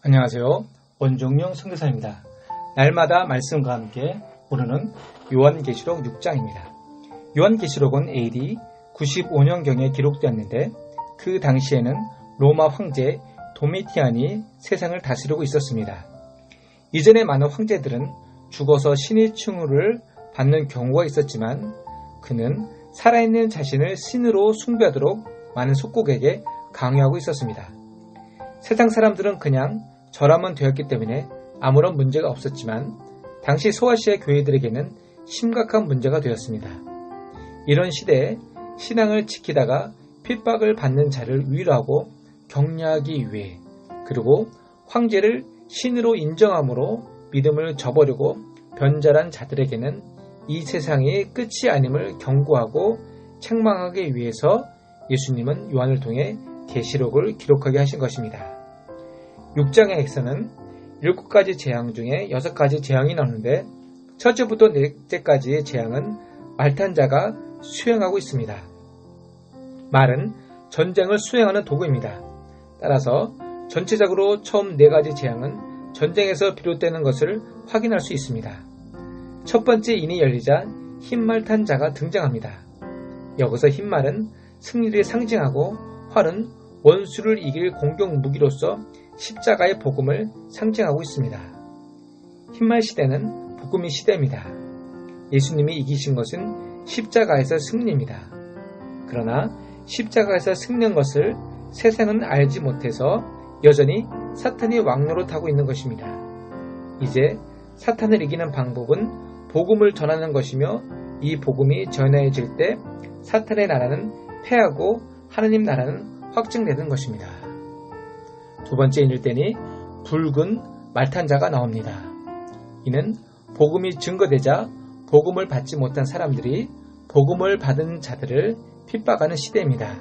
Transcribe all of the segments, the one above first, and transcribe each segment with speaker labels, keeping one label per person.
Speaker 1: 안녕하세요. 원종영 선교사입니다. 날마다 말씀과 함께 오늘은 요한계시록 6장입니다. 요한계시록은 AD 95년경에 기록되었는데 그 당시에는 로마 황제 도미티안이 세상을 다스리고 있었습니다. 이전에 많은 황제들은 죽어서 신의 칭호를 받는 경우가 있었지만 그는 살아있는 자신을 신으로 숭배하도록 많은 속국에게 강요하고 있었습니다. 세상 사람들은 그냥 절하면 되었기 때문에 아무런 문제가 없었지만 당시 소아시아 교회들에게는 심각한 문제가 되었습니다. 이런 시대에 신앙을 지키다가 핍박을 받는 자를 위로하고 격려하기 위해 그리고 황제를 신으로 인정함으로 믿음을 저버리고 변절한 자들에게는 이 세상이 끝이 아님을 경고하고 책망하기 위해서 예수님은 요한을 통해 계시록을 기록하게 하신 것입니다. 6장에서는 7가지 재앙 중에 6가지 재앙이 나오는데 첫째부터 4째까지의 재앙은 말탄 자가 수행하고 있습니다. 말은 전쟁을 수행하는 도구입니다. 따라서 전체적으로 처음 4가지 재앙은 전쟁에서 비롯되는 것을 확인할 수 있습니다. 첫 번째 인이 열리자 흰말 탄 자가 등장합니다. 여기서 흰말은 승리를 상징하고 활은 원수를 이길 공격 무기로서 십자가의 복음을 상징하고 있습니다. 흰말 시대는 복음의 시대입니다. 예수님이 이기신 것은 십자가에서 승리입니다. 그러나 십자가에서 승리한 것을 세상은 알지 못해서 여전히 사탄이 왕노릇하고 있는 것입니다. 이제 사탄을 이기는 방법은 복음을 전하는 것이며 이 복음이 전해질 때 사탄의 나라는 패하고 하느님 나라는 확증되는 것입니다. 두 번째 인일 때니 붉은 말탄 자가 나옵니다. 이는 복음이 증거되자 복음을 받지 못한 사람들이 복음을 받은 자들을 핍박하는 시대입니다.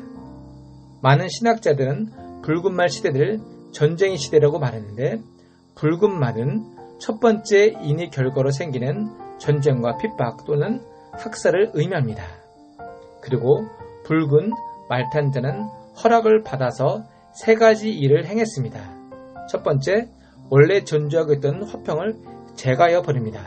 Speaker 1: 많은 신학자들은 붉은 말 시대를 전쟁의 시대라고 말하는데 붉은 말은 첫 번째 인의 결과로 생기는 전쟁과 핍박 또는 학살을 의미합니다. 그리고 붉은 말탄 자는 허락을 받아서 3가지 일을 행했습니다. 첫 번째, 원래 존재하고 있던 화평을 제거하여 버립니다.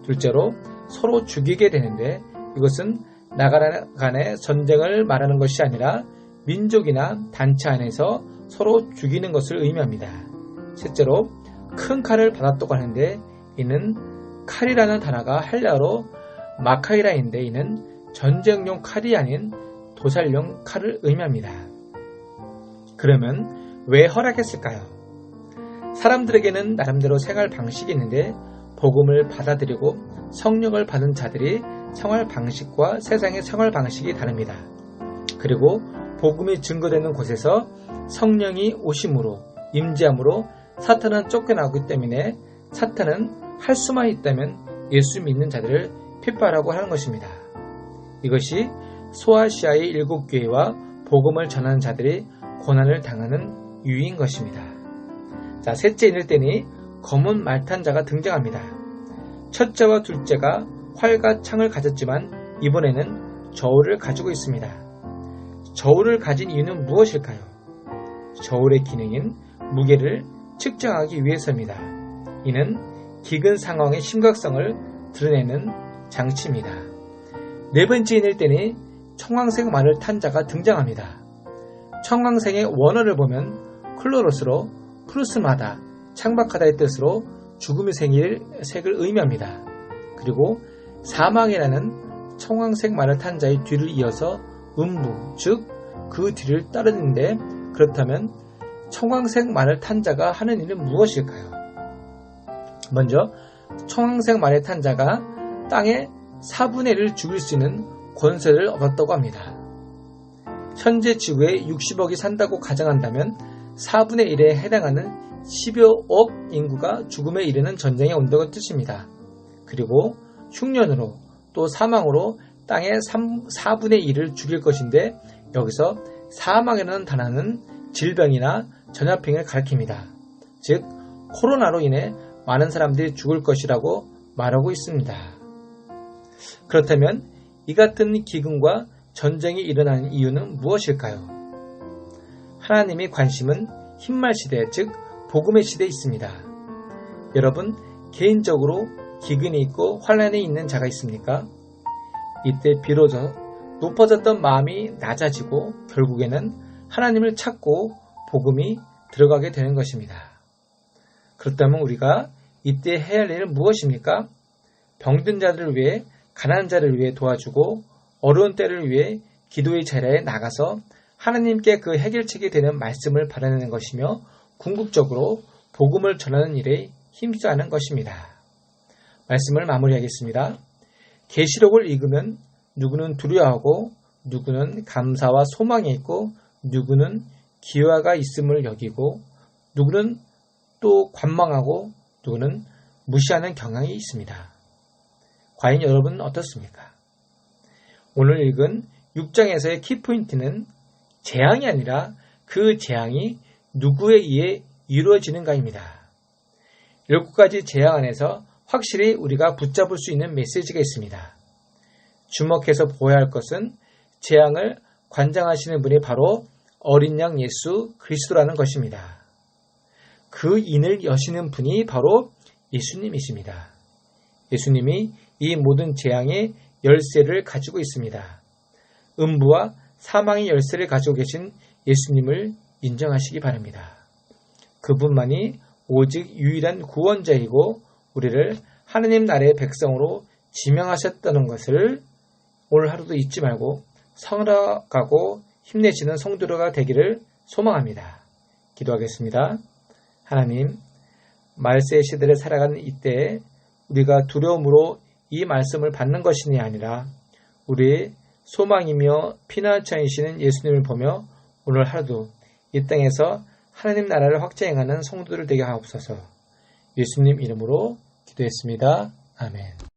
Speaker 1: 둘째로 서로 죽이게 되는데 이것은 나라 간의 전쟁을 말하는 것이 아니라 민족이나 단체 안에서 서로 죽이는 것을 의미합니다. 셋째로 큰 칼을 받았다고 하는데 이는 칼이라는 단어가 헬라어로 마카이라인데 이는 전쟁용 칼이 아닌 도살용 칼을 의미합니다. 그러면 왜 허락했을까요? 사람들에게는 나름대로 생활 방식이 있는데 복음을 받아들이고 성령을 받은 자들이 생활 방식과 세상의 생활 방식이 다릅니다. 그리고 복음이 증거되는 곳에서 성령이 오심으로 임재함으로 사탄은 쫓겨나기 때문에 사탄은 할 수만 있다면 예수 믿는 자들을 핍박하고 하는 것입니다. 이것이 소아시아의 7교회와 복음을 전하는 자들이 고난을 당하는 이유인 것입니다. 자, 셋째 인일 때니 검은 말탄 자가 등장합니다. 첫째와 둘째가 활과 창을 가졌지만 이번에는 저울을 가지고 있습니다. 저울을 가진 이유는 무엇일까요? 저울의 기능인 무게를 측정하기 위해서입니다. 이는 기근 상황의 심각성을 드러내는 장치입니다. 네 번째 인일 때니 청황색 말을 탄 자가 등장합니다. 청황색의 원어를 보면 클로로스로 푸르스마다 창박하다의 뜻으로 죽음이 생길 색을 의미합니다. 그리고 사망이라는 청황색 말을 탄 자의 뒤를 이어서 음부, 즉 그 뒤를 따르는데 그렇다면 청황색 말을 탄 자가 하는 일은 무엇일까요? 먼저 청황색 말을 탄 자가 땅의 4분의 1을 죽일 수 있는 권세를 얻었다고 합니다. 현재 지구에 60억이 산다고 가정한다면 4분의 1에 해당하는 10여 억 인구가 죽음에 이르는 전쟁에 온다는 뜻입니다. 그리고 흉년으로 또 사망으로 땅의 4분의 1을 죽일 것인데 여기서 사망이라는 단어는 질병이나 전염병을 가리킵니다. 즉 코로나로 인해 많은 사람들이 죽을 것이라고 말하고 있습니다. 그렇다면 이 같은 기근과 전쟁이 일어나는 이유는 무엇일까요? 하나님의 관심은 흰말 시대, 즉 복음의 시대에 있습니다. 여러분, 개인적으로 기근이 있고 환난이 있는 자가 있습니까? 이때 비로소 높아졌던 마음이 낮아지고 결국에는 하나님을 찾고 복음이 들어가게 되는 것입니다. 그렇다면 우리가 이때 해야 할 일은 무엇입니까? 병든 자들을 위해, 가난한 자를 위해 도와주고 어려운 때를 위해 기도의 자리에 나가서 하나님께 그 해결책이 되는 말씀을 받아내는 것이며 궁극적으로 복음을 전하는 일에 힘써하는 것입니다. 말씀을 마무리하겠습니다. 계시록을 읽으면 누구는 두려워하고 누구는 감사와 소망이 있고 누구는 기회가 있음을 여기고 누구는 또 관망하고 누구는 무시하는 경향이 있습니다. 과연 여러분은 어떻습니까? 오늘 읽은 6장에서의 키포인트는 재앙이 아니라 그 재앙이 누구에 의해 이루어지는가입니다. 7가지 재앙 안에서 확실히 우리가 붙잡을 수 있는 메시지가 있습니다. 주목해서 보아야 할 것은 재앙을 관장하시는 분이 바로 어린 양 예수 그리스도라는 것입니다. 그 인을 여시는 분이 바로 예수님이십니다. 예수님이 이 모든 재앙의 열쇠를 가지고 있습니다. 음부와 사망의 열쇠를 가지고 계신 예수님을 인정하시기 바랍니다. 그분만이 오직 유일한 구원자이고 우리를 하느님 나라의 백성으로 지명하셨다는 것을 오늘 하루도 잊지 말고 성락하고 힘내시는 성도가 되기를 소망합니다. 기도하겠습니다. 하나님, 말세의 시대를 살아가는 이때에 우리가 두려움으로 이 말씀을 받는 것이 아니라 우리의 소망이며 피난처이시는 예수님을 보며 오늘 하루도 이 땅에서 하나님 나라를 확장해가는 성도들 되게 하옵소서. 예수님 이름으로 기도했습니다. 아멘.